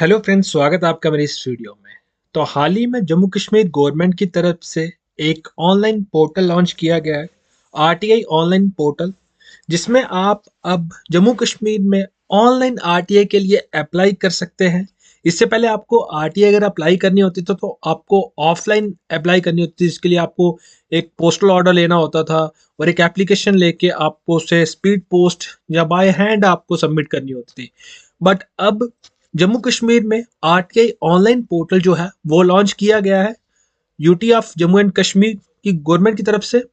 Hello friends, स्वागत है आपका मेरे इस वीडियो में। तो हाल ही में जम्मू कश्मीर गवर्नमेंट की तरफ से एक ऑनलाइन पोर्टल लॉन्च किया गया है, आरटीआई ऑनलाइन पोर्टल, जिसमें आप अब जम्मू कश्मीर में ऑनलाइन आरटीआई के लिए अप्लाई कर सकते हैं। इससे पहले आपको आरटीआई अगर अप्लाई करनी होती तो आपको ऑफलाइन अप्लाई करनी होती थी, जिसके लिए आपको एक पोस्टल ऑर्डर लेना होता था और एक एप्लीकेशन लेके आपको उसे स्पीड पोस्ट या बाय हैंड आपको सबमिट करनी होती थी। बट अब जम्मू कश्मीर में आरटीआई ऑनलाइन पोर्टल जो है वो लॉन्च किया गया है UT of Jammu and Kashmir की गवर्नमेंट की तरफ से।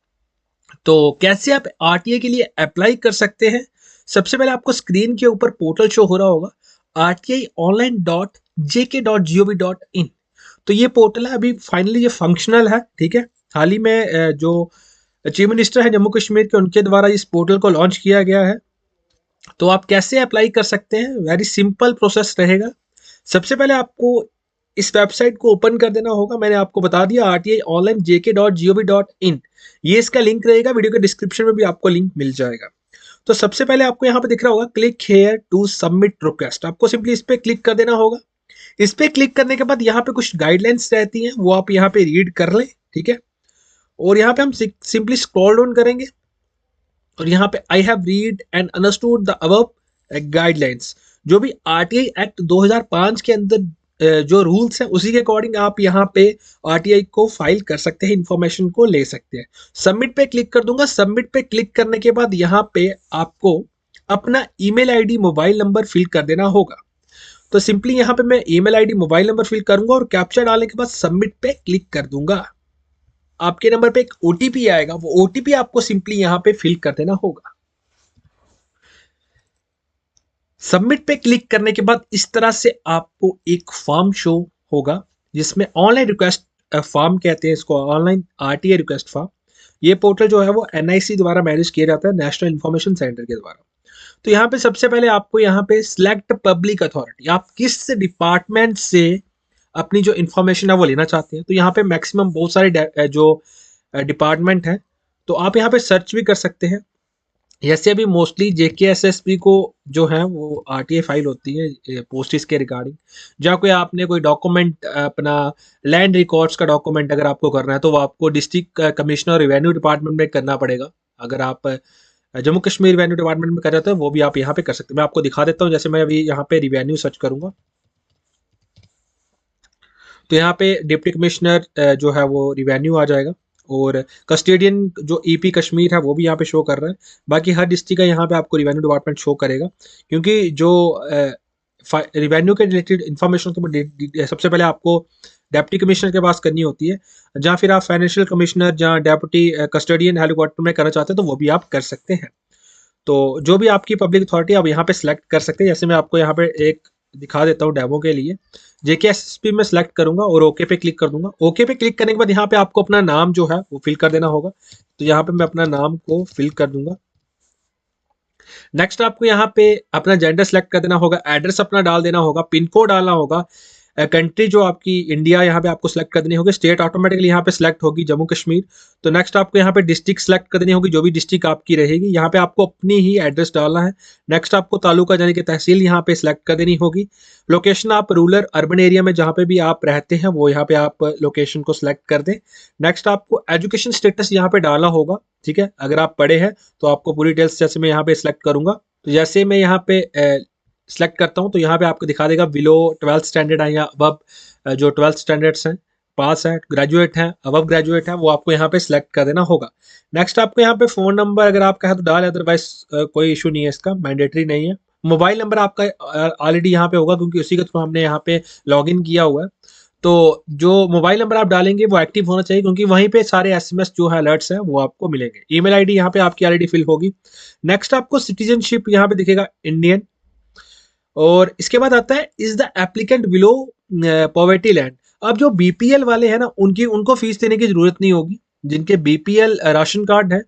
तो कैसे आप आरटीआई के लिए अप्लाई कर सकते हैं? सबसे पहले आपको स्क्रीन के ऊपर पोर्टल शो हो रहा होगा, rti online.jk.gov.in। तो ये पोर्टल है, अभी फाइनली ये फंक्शनल है। ठीक है, हाल ही में जो चीफ मिनिस्टर है जम्मू कश्मीर के, उनके द्वारा इस पोर्टल को लॉन्च किया गया है। तो आप कैसे अप्लाई कर सकते हैं? वेरी सिंपल प्रोसेस रहेगा। सबसे पहले आपको इस वेबसाइट को ओपन कर देना होगा। मैंने आपको बता दिया, rti online.jk.gov.in। ये इसका लिंक रहेगा, वीडियो के डिस्क्रिप्शन में भी आपको लिंक मिल जाएगा। तो सबसे पहले आपको यहाँ पे दिख रहा होगा click here to submit request, आपको सिंपली इस पे क्लिक कर देना होगा। इस पे क्लिक करने के बाद यहाँ पे कुछ गाइडलाइंस रहती हैं, वो आप यहाँ पे रीड कर लें। ठीक है, और यहाँ पे हम सिंपली स्क्रॉल डाउन करेंगे और यहाँ पे I have read and understood the above guidelines. जो भी आरटीआई एक्ट 2005 के अंदर जो रूल्स हैं, उसी के अकॉर्डिंग आप यहाँ पे आरटीआई को फाइल कर सकते हैं, इंफॉर्मेशन को ले सकते हैं। सबमिट पे क्लिक कर दूंगा। सबमिट पे क्लिक करने के बाद यहाँ पे आपको अपना email ID, mobile number fill कर देना होगा। तो सिंपली यहाँ पे मैं email ID, mobile number fill करूंगा और कैप्चा डालने के बाद सबमिट पे क्लिक कर दूंगा। आपके नंबर पे एक ओटीपी आएगा, वो ओटीपी आपको सिंपली यहाँ पे फिल कर देना होगा। सबमिट पे क्लिक करने के बाद इस तरह से आपको एक फॉर्म शो होगा, जिसमें ऑनलाइन रिक्वेस्ट फॉर्म कहते हैं इसको, ऑनलाइन आरटीआई रिक्वेस्ट फॉर्म। ये पोर्टल जो है वो एनआईसी द्वारा मैनेज किया जाता है, नेशनल इन्फॉर्मेशन सेंटर के द्वारा। तो यहाँ पे सबसे पहले आपको यहाँ पे सिलेक्ट पब्लिक अथॉरिटी, आप किस डिपार्टमेंट से अपनी जो इन्फॉर्मेशन है वो लेना चाहते हैं। तो यहाँ पे मैक्सिमम बहुत सारे जो डिपार्टमेंट हैं, तो आप यहाँ पे सर्च भी कर सकते हैं। जैसे अभी मोस्टली जेकेएसएसपी को जो है वो आरटीआई फाइल होती है पोस्टिस के रिगार्डिंग। जहाँ कोई आपने कोई डॉक्यूमेंट, अपना लैंड रिकॉर्ड्स का डॉक्यूमेंट अगर आपको करना है, तो वो आपको डिस्ट्रिक्ट कमिश्नर रेवेन्यू डिपार्टमेंट में करना पड़ेगा। अगर आप जम्मू कश्मीर रेवेन्यू डिपार्टमेंट में कर जाते हैं, वो भी आप यहाँ पे कर सकते हैं। मैं आपको दिखा देता हूँ। जैसे मैं अभी यहाँ पे रिवेन्यू सर्च करूंगा, तो यहाँ पे डिप्टी कमिश्नर जो है वो रिवेन्यू आ जाएगा, और कस्टोडियन जो ईपी कश्मीर है वो भी यहाँ पे शो कर रहा है। बाकी हर डिस्ट्रिक्ट का यहाँ पे आपको रिवेन्यू डिपार्टमेंट शो करेगा, क्योंकि जो रिवेन्यू के रिलेटेड इन्फॉर्मेशन तो सबसे पहले आपको डेप्टी कमिश्नर के पास करनी होती है। जहाँ फिर आप फाइनेंशियल कमिश्नर, जहाँ डेप्टी कस्टोडियन हेलीकॉप्टर में करना चाहते हैं, तो वो भी आप कर सकते हैं। तो जो भी आपकी पब्लिक अथॉरिटी आप यहाँ पे सिलेक्ट कर सकते हैं। जैसे मैं आपको यहाँ पे एक दिखा देता हूँ डेमो के लिए। जेकेएसएसपी में सिलेक्ट करूंगा और ओके पे क्लिक कर दूंगा। ओके पे क्लिक करने के बाद यहाँ पे आपको अपना नाम जो है वो फिल कर देना होगा। तो यहाँ पे मैं अपना नाम को फिल कर दूंगा। नेक्स्ट आपको यहाँ पे अपना जेंडर सेलेक्ट कर देना होगा, एड्रेस अपना डाल देना होगा, पिन कोड डालना होगा, कंट्री जो आपकी इंडिया यहाँ पे आपको सिलेक्ट कर देनी होगी, स्टेट ऑटोमेटिकली यहाँ पे सिलेक्ट होगी जम्मू कश्मीर। तो नेक्स्ट आपको यहाँ पे डिस्ट्रिक्ट सिलेक्ट कर देनी होगी, जो भी डिस्ट्रिक्ट आपकी रहेगी। यहाँ पे आपको अपनी ही एड्रेस डालना है। नेक्स्ट आपको तालुका यानी कि तहसील यहाँ पे सिलेक्ट कर देनी होगी। लोकेशन आप रूरल अर्बन एरिया में जहाँ पे भी आप रहते हैं वो यहाँ पे आप लोकेशन को सिलेक्ट कर दें। नेक्स्ट आपको एजुकेशन स्टेटस यहाँ पे डालना होगा। ठीक है, अगर आप पढ़े हैं तो आपको पूरी डिटेल्स, जैसे मैं यहाँ पे सिलेक्ट करूंगा, तो जैसे मैं यहाँ पे सेलेक्ट करता हूँ, तो यहाँ पे आपको दिखा देगा बिलो 12th स्टैंडर्ड है या अबव, जो 12th स्टैंडर्ड्स हैं, पास है, ग्रेजुएट है, अबव ग्रेजुएट है, वो आपको यहाँ पे सिलेक्ट कर देना होगा। नेक्स्ट आपको यहाँ पे फोन नंबर अगर आपका है तो डाल, अदरवाइज कोई इशू नहीं है, इसका मैंडेटरी नहीं है। मोबाइल नंबर आपका ऑलरेडी यहाँ पे होगा, क्योंकि उसी के थ्रू हमने यहाँ पे लॉग इन किया हुआ है। तो जो मोबाइल नंबर आप डालेंगे वो एक्टिव होना चाहिए, क्योंकि वहीं पे सारे एसएमएस जो है अलर्ट्स हैं वो आपको मिलेंगे। ईमेल आईडी यहाँ पे आपकी ऑलरेडी फिल होगी। नेक्स्ट आपको सिटीजनशिप यहाँ पे दिखेगा इंडियन, और इसके बाद आता है is the applicant below poverty land. अब जो बीपीएल वाले हैं ना, उनको फीस देने की जरूरत नहीं होगी। जिनके बीपीएल राशन कार्ड है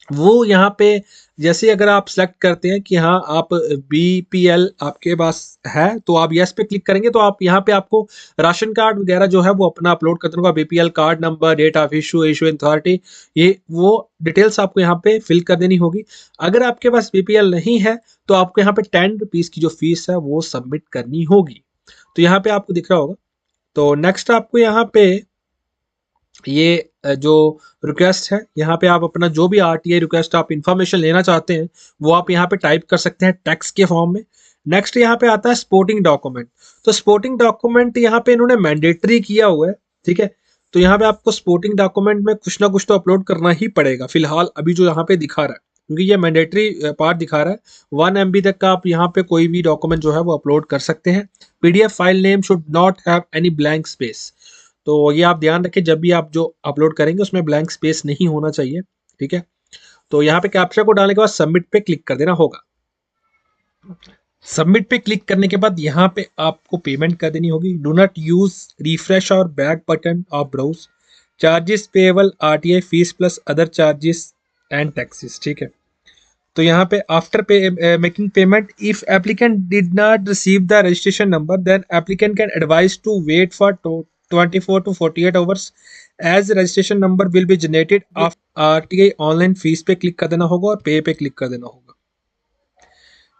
वो यहाँ पे, जैसे अगर आप सेलेक्ट करते हैं कि हाँ आप बीपीएल आपके पास है, तो आप यस पे क्लिक करेंगे, तो आप यहाँ पे आपको राशन कार्ड वगैरह जो है वो अपना अपलोड करते होगा, BPL card number, date of issue, issue authority, ये वो डिटेल्स आपको यहाँ पे फिल कर देनी होगी। अगर आपके पास बीपीएल नहीं है तो आपको यहाँ पे 10 रुपीज की जो फीस है वो सबमिट करनी होगी। तो यहाँ पे आपको दिख रहा होगा। तो नेक्स्ट आपको यहाँ पे ये जो रिक्वेस्ट है, यहाँ पे आप अपना जो भी आरटीआई रिक्वेस्ट आप इंफॉर्मेशन लेना चाहते हैं वो आप यहाँ पे टाइप कर सकते हैं टेक्स्ट के फॉर्म में। नेक्स्ट यहाँ पे आता है सपोर्टिंग डॉक्यूमेंट। तो सपोर्टिंग डॉक्यूमेंट यहाँ पे इन्होंने मैंडेटरी किया हुआ है, ठीक है। तो यहाँ पे आपको सपोर्टिंग डॉक्यूमेंट में कुछ ना कुछ तो अपलोड करना ही पड़ेगा फिलहाल, अभी जो यहाँ पे दिखा रहा है, क्योंकि ये मैंडेटरी पार्ट दिखा रहा है। 1 MB तक का आप यहाँ पे कोई भी डॉक्यूमेंट जो है वो अपलोड कर सकते हैं। PDF file name should not have any blank space. तो ये आप ध्यान रखें, जब भी आप जो अपलोड करेंगे उसमें ब्लैंक स्पेस नहीं होना चाहिए, ठीक है। तो यहाँ पे कैप्चा को डालने के बाद सबमिट पे क्लिक कर देना होगा। सबमिट पे क्लिक करने के बाद यहाँ पे आपको पेमेंट कर देनी होगी। डू नॉट यूज रिफ्रेश और बैक बटन और browse. Charges payable RTI fee plus other charges and taxes, ठीक है। तो यहाँ पे after making payment if applicant did not receive the registration number then applicant can advise to wait for 24 to 48 hours as registration number will be generated. RTI online fee पे click कर देना होगा और पे पे क्लिक कर देना होगा।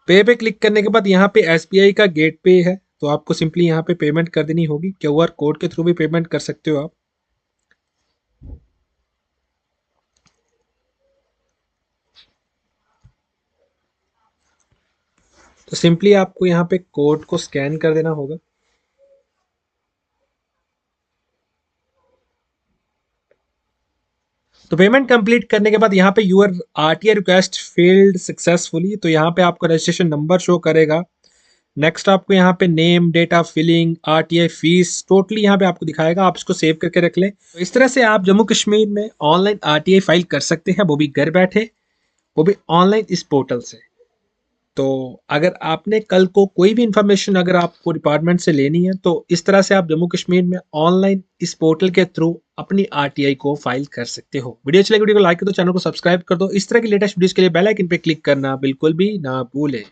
पे पे क्लिक करने के बाद यहाँ पे एसबीआई का गेट पे है, तो आपको सिंपली यहाँ पे पेमेंट कर देनी होगी। क्यूआर कोड के थ्रू भी पेमेंट कर सकते हो आप। तो सिंपली आपको यहाँ पे कोड को स्कैन कर देना होगा। तो पेमेंट कंप्लीट करने के बाद यहाँ पे your RTI request filed successfully, तो यहाँ पे आपका रजिस्ट्रेशन नंबर शो करेगा। नेक्स्ट आपको यहाँ पे name, date of filing, RTI fee totally यहाँ पे आपको दिखाएगा। आप इसको सेव करके रख लें। तो इस तरह से आप जम्मू कश्मीर में ऑनलाइन आरटीआई फाइल कर सकते हैं, वो भी घर बैठे, वो भी ऑनलाइन इस पोर्टल से। तो अगर आपने कल को कोई भी इंफॉर्मेशन अगर आपको डिपार्टमेंट से लेनी है तो इस तरह से आप जम्मू कश्मीर में ऑनलाइन इस पोर्टल के थ्रू अपनी आरटीआई को फाइल कर सकते हो। वीडियो अच्छी लगी वीडियो को लाइक कर दो, चैनल को सब्सक्राइब कर दो। इस तरह की लेटेस्ट वीडियोस के लिए बेल आइकन पे क्लिक करना बिल्कुल भी ना भूलें।